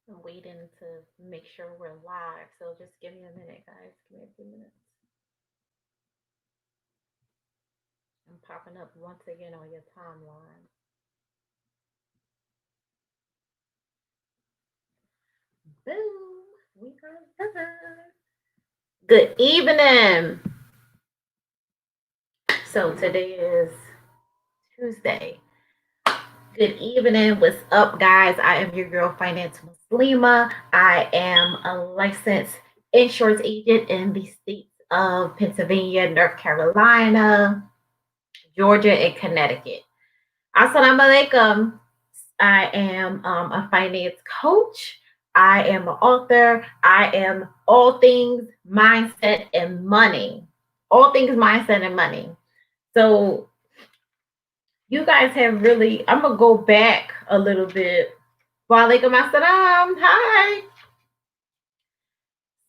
I'm waiting to make sure we're live. So just give me a minute, guys. Give me a few minutes. I'm popping up once again on your timeline. Boom. We are live. Good evening. So today is Tuesday. Good evening. What's up, guys? I am your girl, Finance Muslima. I am a licensed insurance agent in the states of Pennsylvania, North Carolina, Georgia, and Connecticut. Assalamu alaikum. I am a finance coach. I am an author. I am all things mindset and money. All things mindset and money. So you guys have really, I'm going to go back a little bit. Walaikum assalam. Hi.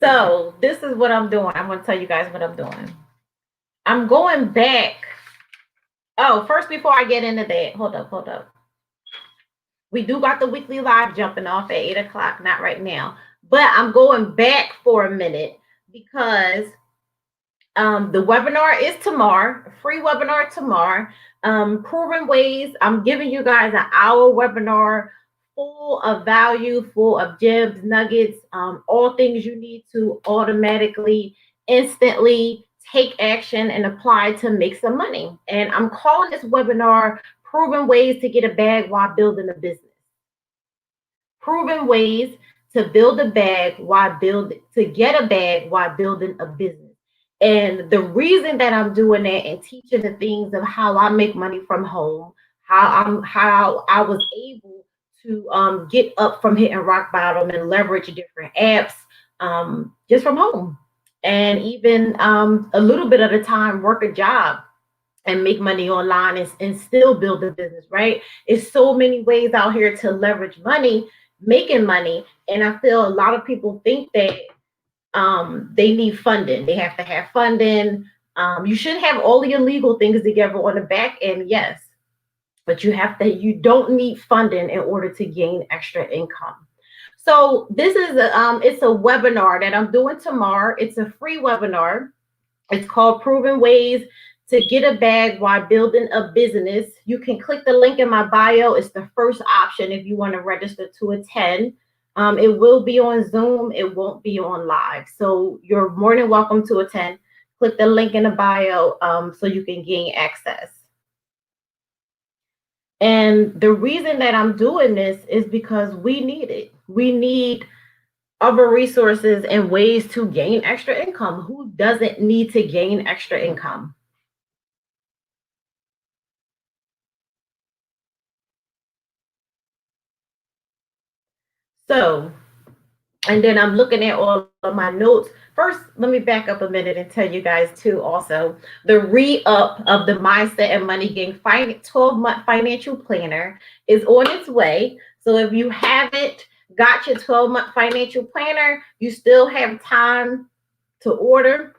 So this is what I'm doing. I'm going to tell you guys what I'm doing. I'm going back. Oh, first, before I get into that, hold up. We do got the weekly live jumping off at 8 o'clock, not right now. But I'm going back for a minute because the webinar is tomorrow, free webinar tomorrow. Proven ways. I'm giving you guys an hour webinar full of value, full of gems, nuggets, all things you need to automatically, instantly take action and apply to make some money. And I'm calling this webinar Proven Ways to Get a Bag While Building a Business. Proven ways to build a bag while get a bag while building a business. And the reason that I'm doing that and teaching the things of how I make money from home, how I was able to get up from hitting rock bottom and leverage different apps just from home, and even a little bit at a time work a job and make money online and still build a business, right? It's so many ways out here to leverage money, making money. And I feel a lot of people think that they need funding. They have to have funding. You should have all your legal things together on the back end, yes. But you don't need funding in order to gain extra income. So this is it's a webinar that I'm doing tomorrow. It's a free webinar. It's called Proven Ways to Get a Bag While Building a Business. You can click the link in my bio. It's the first option if you want to register to attend. It will be on Zoom. It won't be on live. So you're more than welcome to attend. Click the link in the bio so you can gain access. And the reason that I'm doing this is because we need it. We need other resources and ways to gain extra income. Who doesn't need to gain extra income? So, and then I'm looking at all of my notes. First, let me back up a minute and tell you guys too also, the re-up of the Mindset and Money Game 12-month financial planner is on its way. So if you haven't got your 12-month financial planner, you still have time to order.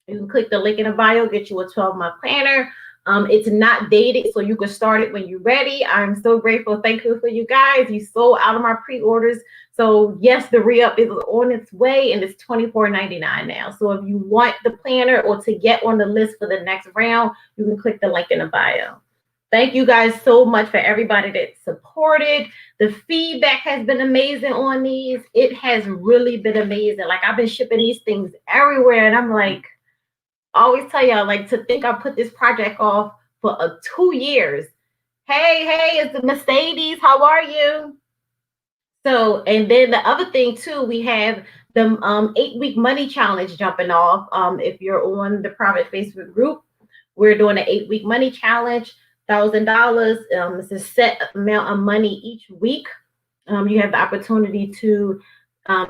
You can click the link in the bio, get you a 12-month planner. It's not dated, so you can start it when you're ready. I'm so grateful, thankful for you guys. You sold out of my pre-orders. So yes, the re-up is on its way, and it's $24.99 now. So if you want the planner or to get on the list for the next round, you can click the link in the bio. Thank you guys so much for everybody that supported. The feedback has been amazing on these. It has really been amazing. Like, I've been shipping these things everywhere, and I'm like, I always tell y'all, like, to think I put this project off for 2 years. Hey, it's the Mercedes. How are you? So, and then the other thing too, we have the 8-week money challenge jumping off. If you're on the private Facebook group, we're doing an 8-week money challenge, $1,000. It's a set amount of money each week. You have the opportunity to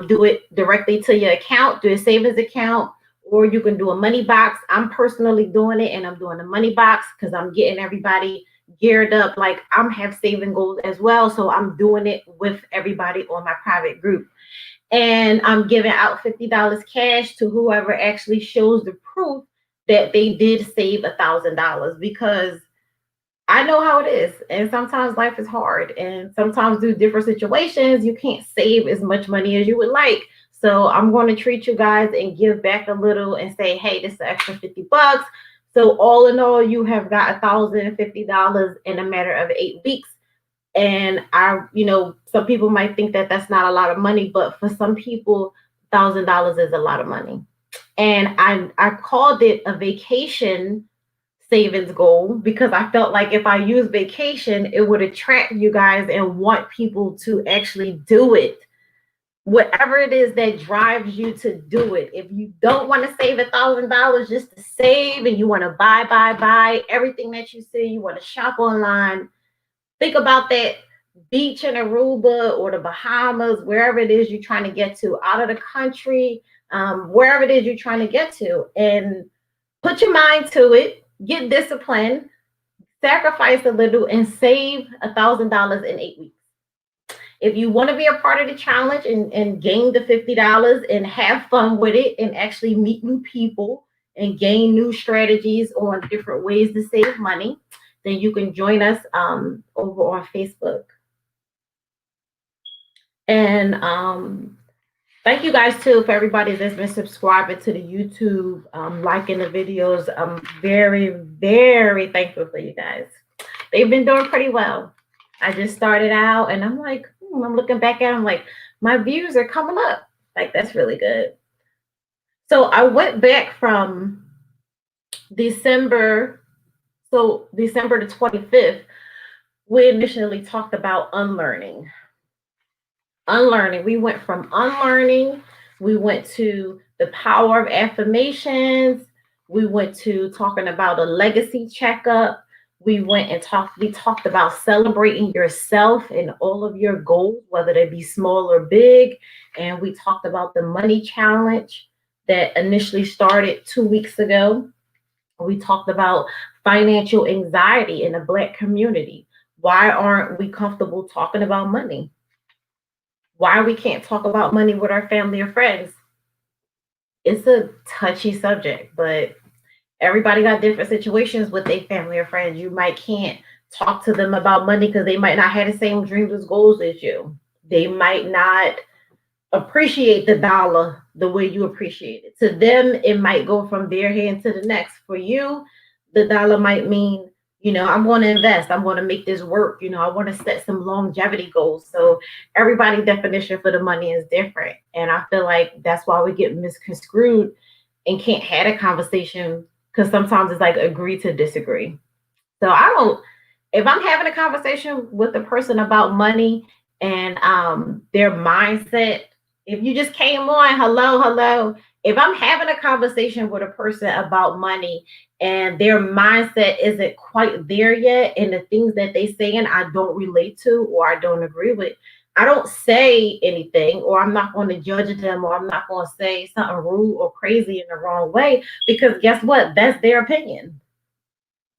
do it directly to your account, do a savings account, or you can do a money box. I'm personally doing it, and I'm doing a money box because I'm getting everybody geared up. Like, I'm have saving goals as well, so I'm doing it with everybody on my private group. And I'm giving out $50 cash to whoever actually shows the proof that they did save $1,000, because I know how it is. And sometimes life is hard. And sometimes due to different situations, you can't save as much money as you would like. So I'm going to treat you guys and give back a little and say, hey, this is an extra 50 bucks. So all in all, you have got $1,050 in a matter of 8 weeks. And some people might think that that's not a lot of money, but for some people, $1,000 is a lot of money. And I called it a vacation savings goal because I felt like if I use vacation, it would attract you guys and want people to actually do it. Whatever it is that drives you to do it. If you don't want to save $1,000 just to save and you want to buy everything that you see, you want to shop online, think about that beach in Aruba or the Bahamas, wherever it is you're trying to get to, out of the country, wherever it is you're trying to get to, and put your mind to it, get disciplined, sacrifice a little, and save $1,000 in 8 weeks. If you want to be a part of the challenge and gain the $50 and have fun with it and actually meet new people and gain new strategies on different ways to save money, then you can join us over on Facebook. And thank you guys too for everybody that's been subscribing to the YouTube, liking the videos. I'm very, very thankful for you guys. They've been doing pretty well. I just started out and I'm like, I'm looking back at them like my views are coming up. Like that's really good. So I went back from December the 25th, we initially talked about unlearning. We went from unlearning, we went to the power of affirmations, we went to talking about a legacy checkup, we talked about celebrating yourself and all of your goals, whether they be small or big, and we talked about the money challenge that initially started 2 weeks ago. We talked about financial anxiety in the Black community. Why aren't we comfortable talking about money? Why we can't talk about money with our family or friends? It's a touchy subject, but everybody got different situations with their family or friends. You might can't talk to them about money because they might not have the same dreams as goals as you. They might not appreciate the dollar the way you appreciate it. To them, it might go from their hand to the next. For you, the dollar might mean, I'm going to invest. I'm going to make this work. I want to set some longevity goals. So everybody's definition for the money is different. And I feel like that's why we get misconstrued and can't have a conversation, because sometimes it's like agree to disagree. So if I'm having a conversation with a person about money and their mindset, if you just came on, hello. If I'm having a conversation with a person about money and their mindset isn't quite there yet, and the things that they saying I don't relate to or I don't agree with, I don't say anything, or I'm not going to judge them, or I'm not going to say something rude or crazy in the wrong way, because guess what? That's their opinion.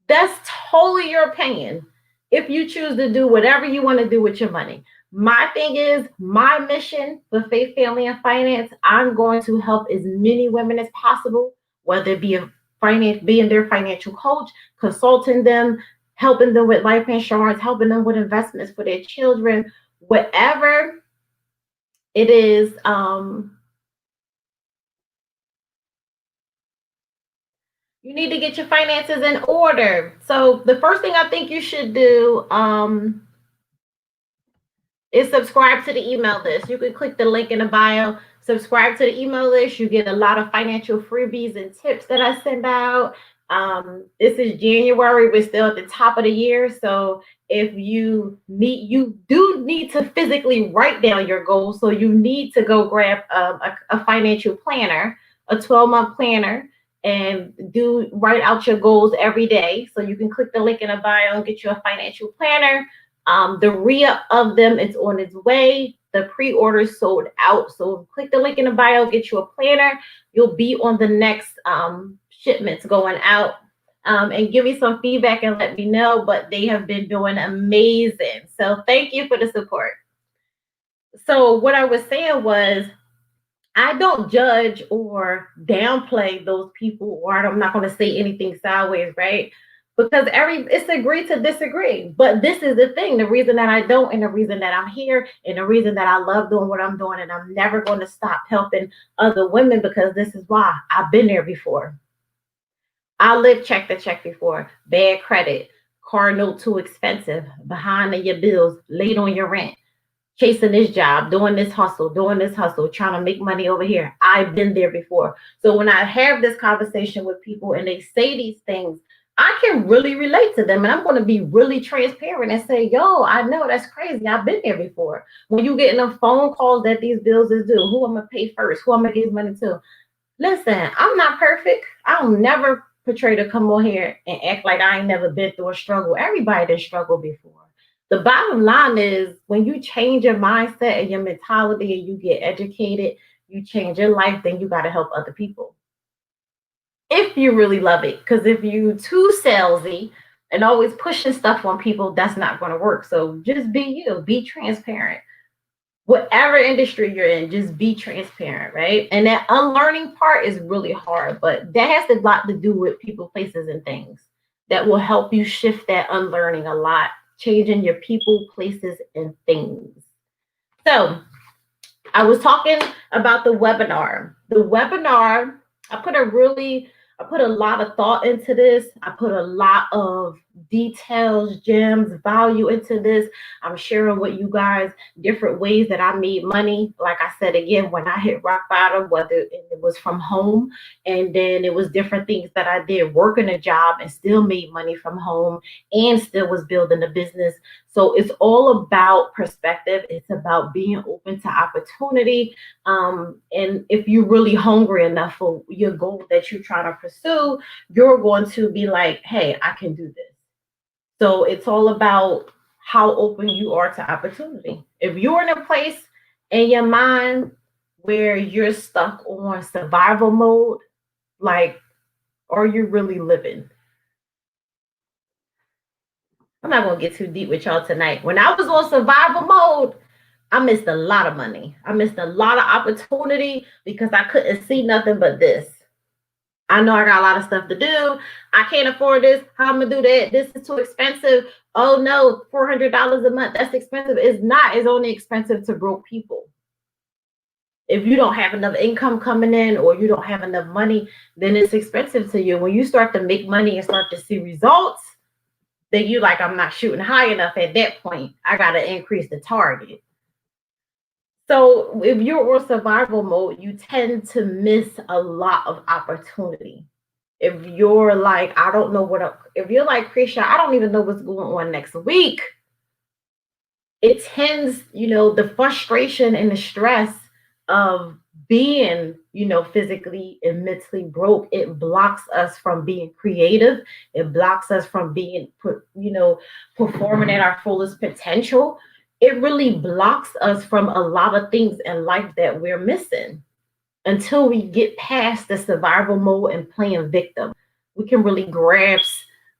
That's totally your opinion. If you choose to do whatever you want to do with your money. My thing is, my mission with Faith, Family, and Finance, I'm going to help as many women as possible, whether it be being their financial coach, consulting them, helping them with life insurance, helping them with investments for their children, whatever it is. You need to get your finances in order. So the first thing I think you should do is subscribe to the email list. You can click the link in the bio, subscribe to the email list. You get a lot of financial freebies and tips that I send out. This is January. We're still at the top of the year. So if you do need to physically write down your goals. So you need to go grab a financial planner, a 12-month planner, and write out your goals every day. So you can click the link in the bio and get you a financial planner. The re-up of them is on its way. The pre-order sold out. So click the link in the bio, get you a planner. You'll be on the next shipments going out. And give me some feedback and let me know. But they have been doing amazing. So thank you for the support. So what I was saying was, I don't judge or downplay those people, or I'm not going to say anything sideways, right? because it's agree to disagree. But this is the thing, the reason that I don't, and the reason that I'm here, and the reason that I love doing what I'm doing, and I'm never going to stop helping other women, because this is why I've been there before. I lived check to check before, bad credit, car note too expensive, behind on your bills, late on your rent, chasing this job, doing this hustle, trying to make money over here. I've been there before. So when I have this conversation with people and they say these things, I can really relate to them. And I'm going to be really transparent and say, yo, I know that's crazy. I've been there before. When you getting them phone calls that these bills is due, who I'm going to pay first? Who I'm going to give money to? Listen, I'm not perfect. I'll never portray to come on here and act like I ain't never been through a struggle. Everybody done struggled before. The bottom line is when you change your mindset and your mentality and you get educated, you change your life, then you got to help other people. If you really love it. Because if you too salesy and always pushing stuff on people, that's not going to work. So just be you, be transparent. Whatever industry you're in, just be transparent, right? And that unlearning part is really hard, but that has a lot to do with people, places, and things that will help you shift that unlearning a lot, changing your people, places, and things. So I was talking about the webinar. The webinar, I put a lot of thought into this. I put a lot of details, gems, value into this. I'm sharing with you guys different ways that I made money. Like I said again, when I hit rock bottom, whether it was from home, and then it was different things that I did, working a job and still made money from home and still was building a business. So it's all about perspective. It's about being open to opportunity. And if you're really hungry enough for your goal that you're trying to pursue, you're going to be like, hey, I can do this. So it's all about how open you are to opportunity. If you're in a place in your mind where you're stuck on survival mode, like, are you really living? I'm not going to get too deep with y'all tonight. When I was on survival mode, I missed a lot of money. I missed a lot of opportunity because I couldn't see nothing but this. I know I got a lot of stuff to do. I can't afford this. How I'm gonna do that? This is too expensive. Oh no, $400 a month. That's expensive. It's not. It's only expensive to broke people. If you don't have enough income coming in or you don't have enough money, then it's expensive to you. When you start to make money and start to see results, then you like, I'm not shooting high enough at that point. I gotta increase the target. So if you're on survival mode, you tend to miss a lot of opportunity. If you're like, I don't know if you're like, Krisha, I don't even know what's going on next week. It tends, the frustration and the stress of being, physically and mentally broke, it blocks us from being creative. It blocks us from being, performing at our fullest potential. It really blocks us from a lot of things in life that we're missing. Until we get past the survival mode and playing victim, we can really grasp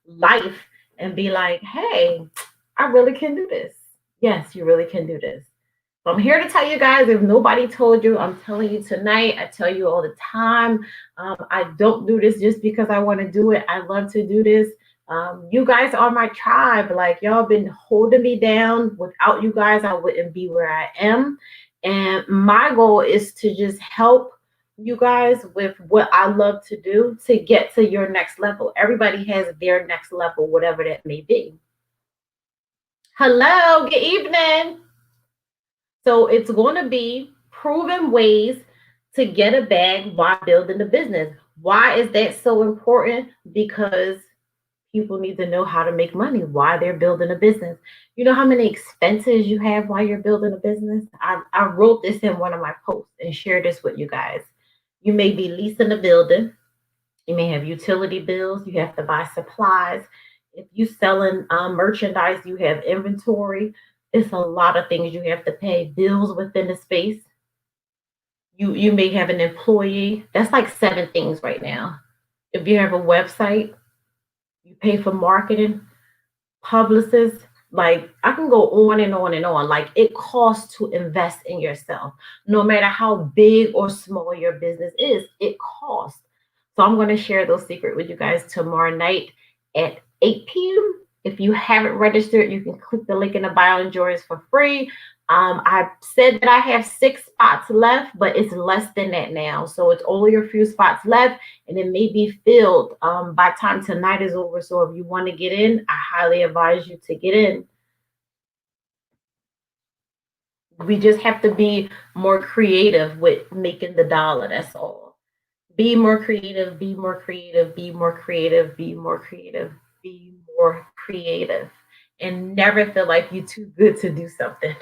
life and be like, hey, I really can do this. Yes, you really can do this. So I'm here to tell you guys, if nobody told you, I'm telling you tonight. I tell you all the time. I don't do this just because I want to do it. I love to do this. You guys are my tribe. Like, y'all been holding me down. Without you guys, I wouldn't be where I am. And my goal is to just help you guys with what I love to do to get to your next level. Everybody has their next level, whatever that may be. Hello, good evening. So it's going to be proven ways to get a bag while building a business. Why is that so important? Because people need to know how to make money while they're building a business. You know how many expenses you have while you're building a business? I wrote this in one of my posts and shared this with you guys. You may be leasing a building. You may have utility bills. You have to buy supplies. If you're selling merchandise, you have inventory. It's a lot of things you have to pay. Bills within the space. You may have an employee. That's like 7 things right now. If you have a website, you pay for marketing, publicists. Like, I can go on and on and on. Like, it costs to invest in yourself. No matter how big or small your business is, it costs. So I'm going to share those secrets with you guys tomorrow night at 8 p.m. If you haven't registered, you can click the link in the bio and join us for free. I said that I have 6 spots left, but it's less than that now. So it's only a few spots left, and it may be filled by the time tonight is over. So if you want to get in, I highly advise you to get in. We just have to be more creative with making the dollar. That's all. Be more creative, be more creative, be more creative, be more creative, be more creative, and never feel like you're too good to do something.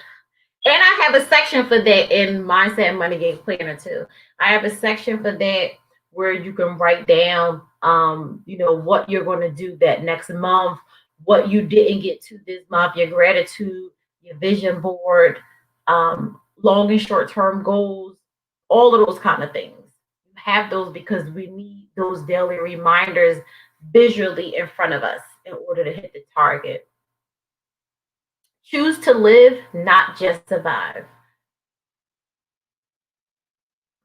And I have a section for that in Mindset and Money Game Planner too. I have a section for that where you can write down, what you're going to do that next month, what you didn't get to this month, your gratitude, your vision board, long and short term goals, all of those kind of things. You have those because we need those daily reminders visually in front of us in order to hit the target. Choose to live, not just survive.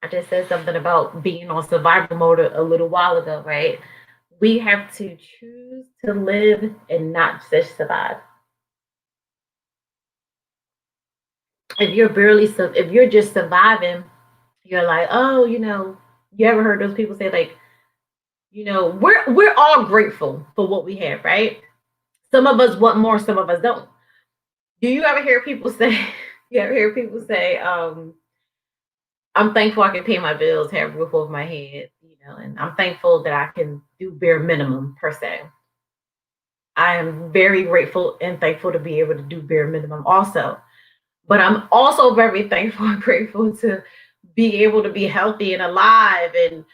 I just said something about being on survival mode a little while ago, right? We have to choose to live and not just survive. If you're just surviving, you're like, oh, you ever heard those people say like, we're all grateful for what we have, right? Some of us want more, some of us don't. Do you ever hear people say, you ever hear people say, I'm thankful I can pay my bills, have a roof over my head, and I'm thankful that I can do bare minimum per se. I am very grateful and thankful to be able to do bare minimum also. But I'm also very thankful and grateful to be able to be healthy and alive and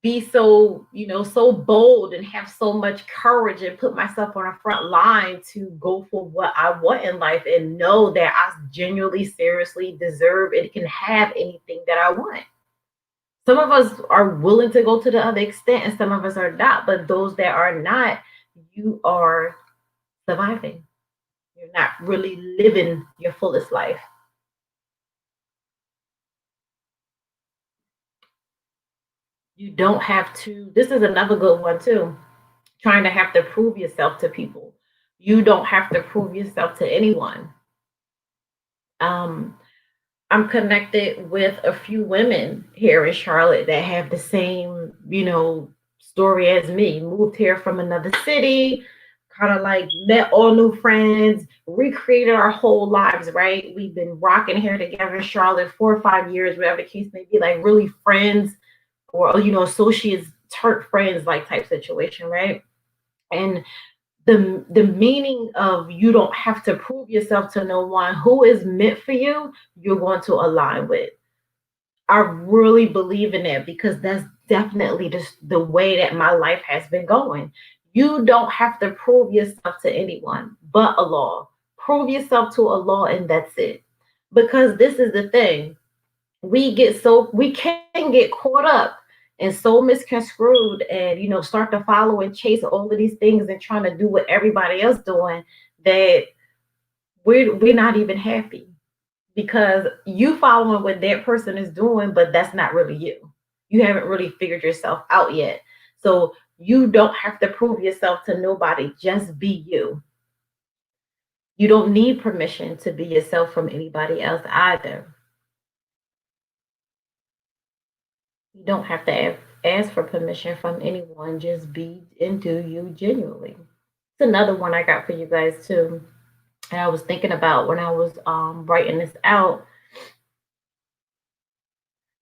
be so, so bold and have so much courage and put myself on a front line to go for what I want in life and know that I genuinely, seriously deserve and can have anything that I want. Some of us are willing to go to the other extent and some of us are not, but those that are not, you are surviving. You're not really living your fullest life. You don't have to, this is another good one too, trying to have to prove yourself to people. You don't have to prove yourself to anyone. Um, I'm connected with a few women here in Charlotte that have the same, story as me. Moved here from another city, kind of like met all new friends, recreated our whole lives, right? We've been rocking here together in Charlotte 4 or 5 years, whatever the case may be, like really friends or, associates, turned friends, like type situation, right? And the meaning of you don't have to prove yourself to no one. Who is meant for you, you're going to align with. I really believe in that because that's definitely just the way that my life has been going. You don't have to prove yourself to anyone but Allah. Prove yourself to Allah and that's it. Because this is the thing. We can get caught up and so misconstrued and start to follow and chase all of these things and trying to do what everybody else doing that we're not even happy because you following what that person is doing, but that's not really you. You haven't really figured yourself out yet. So you don't have to prove yourself to nobody. Just be you. You don't need permission to be yourself from anybody else either. You don't have to ask for permission from anyone. Just be and do you genuinely. It's another one I got for you guys too. And I was thinking about when I was writing this out.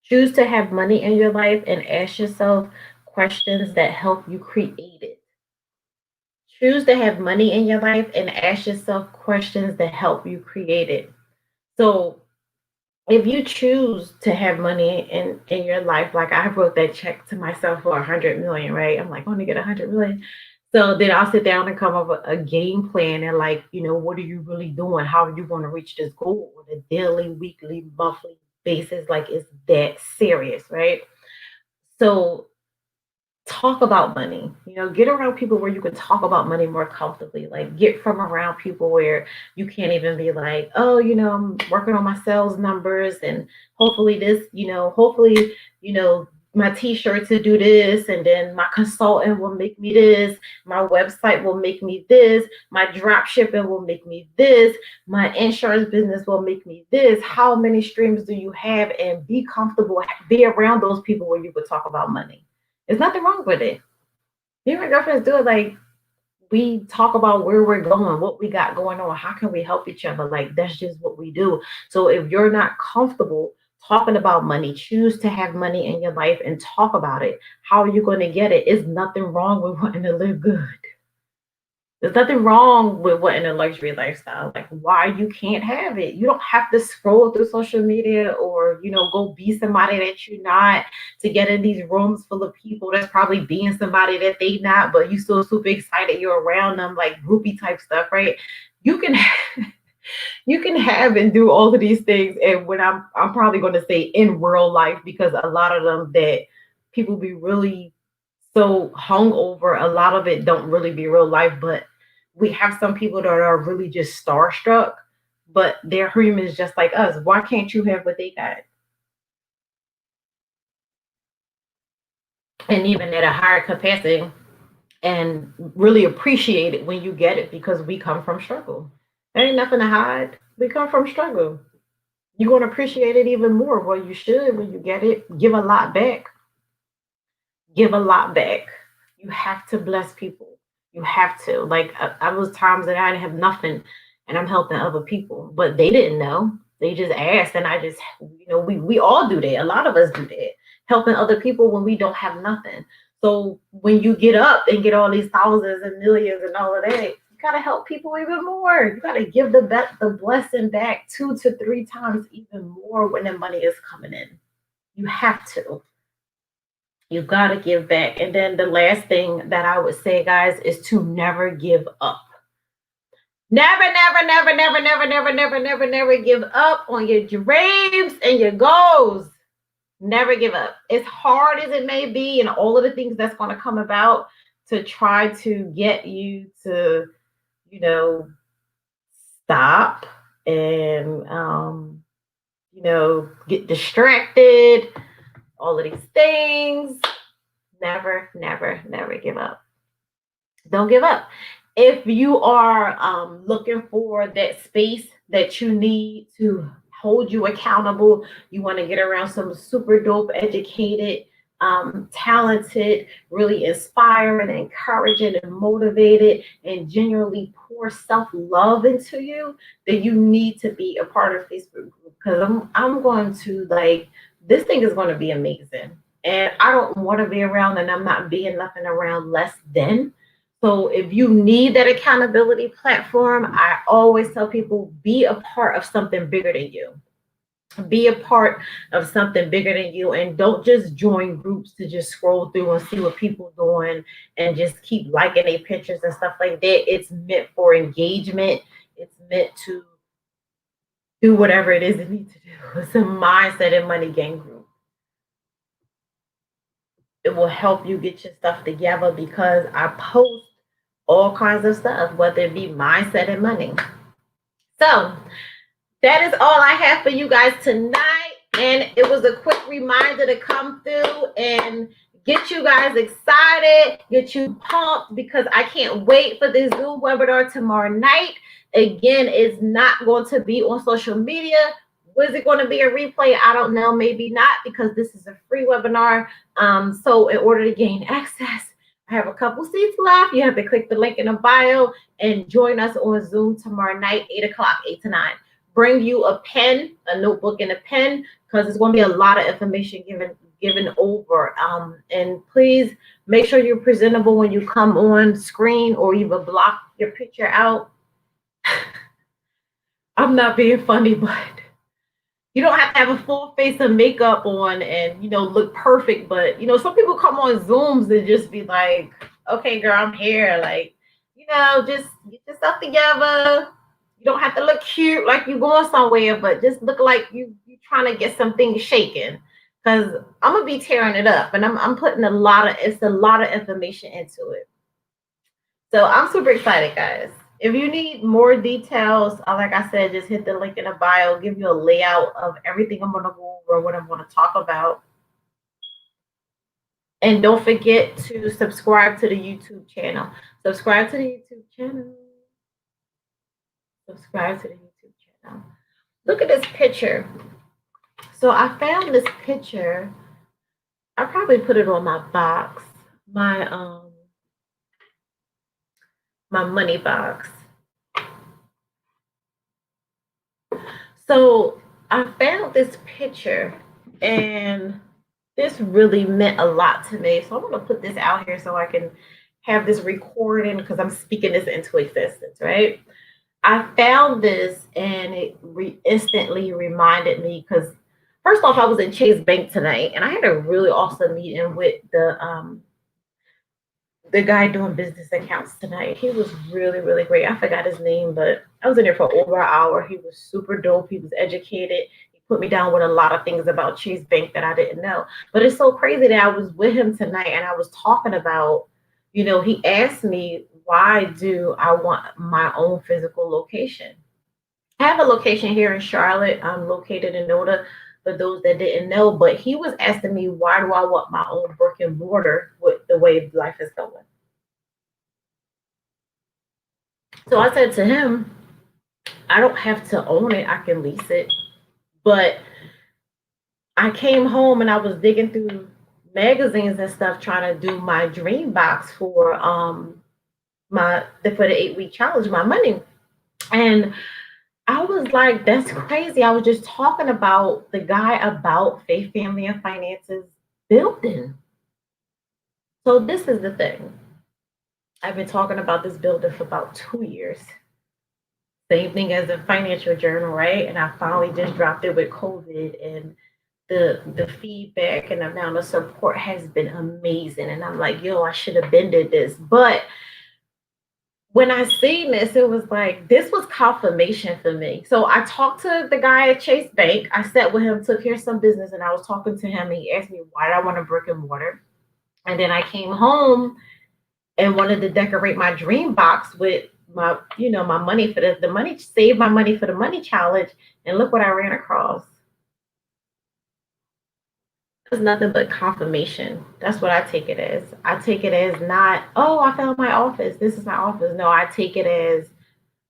Choose to have money in your life and ask yourself questions that help you create it. Choose to have money in your life and ask yourself questions that help you create it. So if you choose to have money in your life, like I wrote that check to myself for 100 million, right? I'm like, I want to get 100 million. So then I'll sit down and come up with a game plan and like, what are you really doing? How are you going to reach this goal on a daily, weekly, monthly basis? Like it's that serious, right? So talk about money. Get around people where you can talk about money more comfortably. Like get from around people where you can't even be like, oh, I'm working on my sales numbers and hopefully this, hopefully, my t-shirt to do this, and then my consultant will make me this, my website will make me this, my drop shipping will make me this, my insurance business will make me this. How many streams do you have? And be comfortable, be around those people where you could talk about money. There's nothing wrong with it. Me and my girlfriends do it. Like, we talk about where we're going, what we got going on, how can we help each other. Like, that's just what we do. So if you're not comfortable talking about money, choose to have money in your life and talk about it. How are you going to get it? It's nothing wrong with wanting to live good. There's nothing wrong with wanting a luxury lifestyle. Like, why you can't have it? You don't have to scroll through social media or, go be somebody that you're not, to get in these rooms full of people that's probably being somebody that they not, but you still super excited you're around them, like groupie type stuff, right? You can you can have and do all of these things. And when I'm probably going to say in real life, because a lot of them that people be really so hung over, a lot of it don't really be real life. But we have some people that are really just starstruck, but they're humans just like us. Why can't you have what they got? And even at a higher capacity, and really appreciate it when you get it, because we come from struggle. There ain't nothing to hide. We come from struggle. You're going to appreciate it even more. Well, you should when you get it. Give a lot back. Give a lot back. You have to bless people. You have to. Like, I was times that I didn't have nothing and I'm helping other people, but they didn't know. They just asked, and I just, we all do that. A lot of us do that, helping other people when we don't have nothing. So when you get up and get all these thousands and millions and all of that, you gotta help people even more. You gotta give the blessing back 2 to 3 times even more when the money is coming in. You have to. You got to give back. And then the last thing that I would say, guys, is to never give up. Never, never, never, never, never, never, never, never, never give up on your dreams and your goals. Never give up. As hard as it may be, and all of the things that's going to come about to try to get you to, stop and, get distracted, all of these things. Never, never, never give up. Don't give up. If you are looking for that space that you need to hold you accountable, you want to get around some super dope, educated, talented, really inspiring, encouraging, and motivated, and genuinely pour self-love into you, then you need to be a part of Facebook group, because I'm going to, like, this thing is going to be amazing. And I don't want to be around, and I'm not being nothing around less than. So if you need that accountability platform, I always tell people, be a part of something bigger than you. Be a part of something bigger than you, and don't just join groups to just scroll through and see what people doing and just keep liking their pictures and stuff like that. It's meant for engagement. It's meant to do whatever it is it needs to do. It's a mindset and money game group. It will help you get your stuff together, because I post all kinds of stuff, whether it be mindset and money. So that is all I have for you guys tonight. And it was a quick reminder to come through and get you guys excited, get you pumped, because I can't wait for this Zoom webinar tomorrow night. Again, it's not going to be on social media. Was it going to be a replay? I don't know. Maybe not, because this is a free webinar. So in order to gain access, I have a couple seats left. You have to click the link in the bio and join us on Zoom tomorrow night, 8 o'clock, 8 to 9. Bring you a pen, a notebook, and a pen, because it's going to be a lot of information given over. And please make sure you're presentable when you come on screen, or even block your picture out. I'm not being funny, but you don't have to have a full face of makeup on and, look perfect. But, some people come on Zooms and just be like, okay, girl, I'm here. Like, just get yourself together. You don't have to look cute like you're going somewhere, but just look like you're trying to get something shaken. Because I'm going to be tearing it up, and I'm putting a lot of information into it. So I'm super excited, guys. If you need more details, like I said, just hit the link in the bio, give you a layout of everything I'm going to go over, what I'm going to talk about. And don't forget to subscribe to the YouTube channel. Subscribe to the YouTube channel. Subscribe to the YouTube channel. Look at this picture. So I found this picture. I probably put it on my box. My money box. So I found this picture and this really meant a lot to me. So I'm going to put this out here so I can have this recording because I'm speaking this into existence, right? I found this and it instantly reminded me because first off, I was in Chase Bank tonight and I had a really awesome meeting with the guy doing business accounts tonight. He was really, really great. I forgot his name, but I was in there for over an hour. He was super dope. He was educated. He put me down with a lot of things about Chase Bank that I didn't know. But it's so crazy that I was with him tonight and I was talking about, he asked me, why do I want my own physical location? I have a location here in Charlotte. I'm located in Noda, for those that didn't know. But he was asking me, why do I want my own brick and mortar with the way life is going? So I said to him, I don't have to own it. I can lease it. But I came home and I was digging through magazines and stuff trying to do my dream box for for the 8-week challenge, my money. And I was like, that's crazy. I was just talking about the guy about Faith, Family, and Finances building. So this is the thing. I've been talking about this building for about 2 years. Same thing as a financial journal, right? And I finally just dropped it with COVID, and the feedback and the amount of support has been amazing. And I'm like, yo, I should have been did this. But when I seen this, it was like this was confirmation for me. So I talked to the guy at Chase Bank. I sat with him, took care of some business, and I was talking to him. And he asked me why did I want a brick and mortar. And then I came home and wanted to decorate my dream box with my money for the money, save my money for the money challenge. And look what I ran across. It's nothing but confirmation. That's what I take it as. I take it as not, oh, I found my office. This is my office. No, I take it as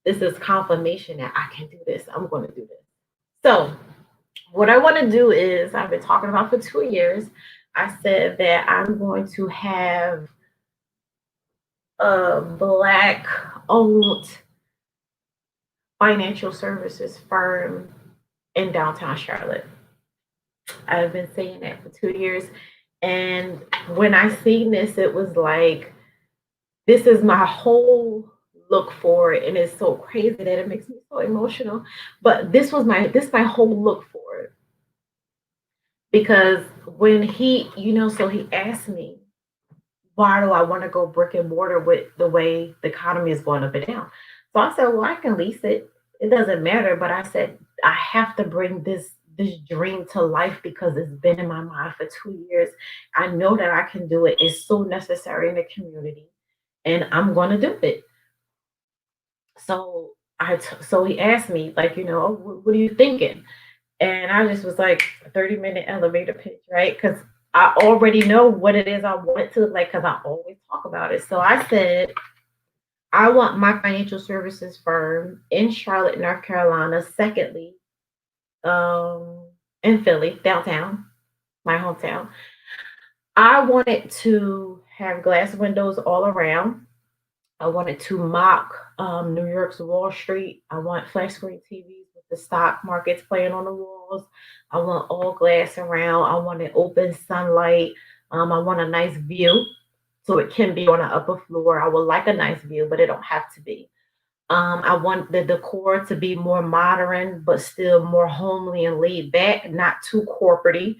this is confirmation that I can do this. I'm going to do this. So, what I want to do is, I've been talking about for 2 years. I said that I'm going to have a Black owned financial services firm in downtown Charlotte. I've been saying that for 2 years. And when I seen this, it was like, this is my whole look for it. And it's so crazy that it makes me so emotional. But this my whole look for it. Because when so he asked me, why do I want to go brick and mortar with the way the economy is going up and down? So I said, well, I can lease it. It doesn't matter. But I said, I have to bring this dream to life because it's been in my mind for 2 years. I know that I can do it. It's so necessary in the community, and I'm going to do it. So so he asked me, like, oh, what are you thinking? And I just was like, a 30-minute elevator pitch, right? Because I already know what it is I want it to look like because I always talk about it. So I said, I want my financial services firm in Charlotte, North Carolina. Secondly, in Philly, downtown, my hometown. I wanted to have glass windows all around. I wanted to mock New York's Wall Street. I want flat screen TVs with the stock markets playing on the walls. I want all glass around. I want an open sunlight. I want a nice view, so it can be on the upper floor. I would like a nice view, but it don't have to be. I want the decor to be more modern, but still more homely and laid back, not too corporatey.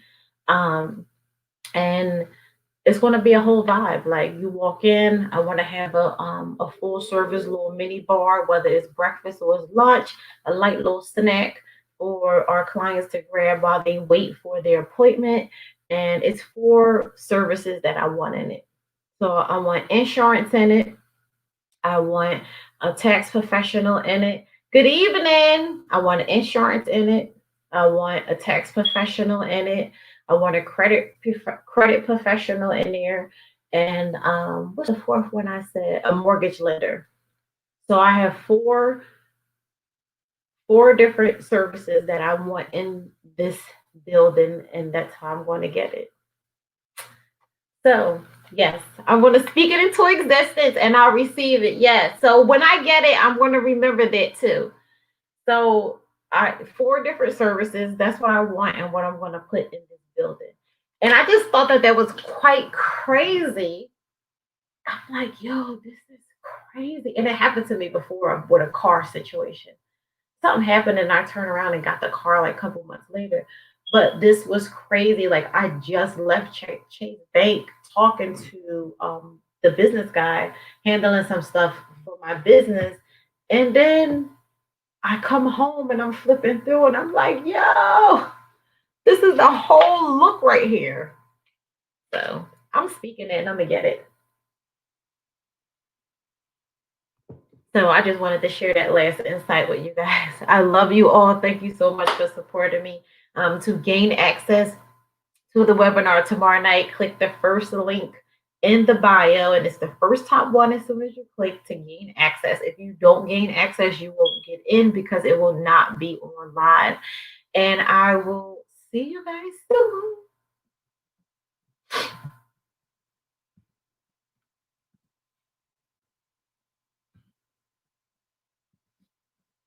And it's going to be a whole vibe. Like you walk in, I want to have a full service little mini bar, whether it's breakfast or it's lunch, a light little snack for our clients to grab while they wait for their appointment. And it's 4 services that I want in it. So I want insurance in it. I want a tax professional in it. Good evening. I want insurance in it. I want a tax professional in it. I want a credit professional in there. And what's the fourth one I said? A mortgage lender. So I have four different services that I want in this building, and that's how I'm going to get it. So, yes, I'm going to speak it into existence and I'll receive it. Yes. So, when I get it, I'm going to remember that too. So, four different services. That's what I want and what I'm going to put in this building. And I just thought that was quite crazy. I'm like, yo, this is crazy. And it happened to me before with a car situation. Something happened and I turned around and got the car like a couple months later. But this was crazy. Like I just left Chase Bank talking to the business guy, handling some stuff for my business. And then I come home and I'm flipping through and I'm like, yo, this is the whole look right here. So I'm speaking it and I'm gonna get it. So I just wanted to share that last insight with you guys. I love you all. Thank you so much for supporting me. To gain access to the webinar tomorrow night, click the first link in the bio, and it's the first top one as soon as you click to gain access. If you don't gain access, you won't get in because it will not be on live. And I will see you guys soon.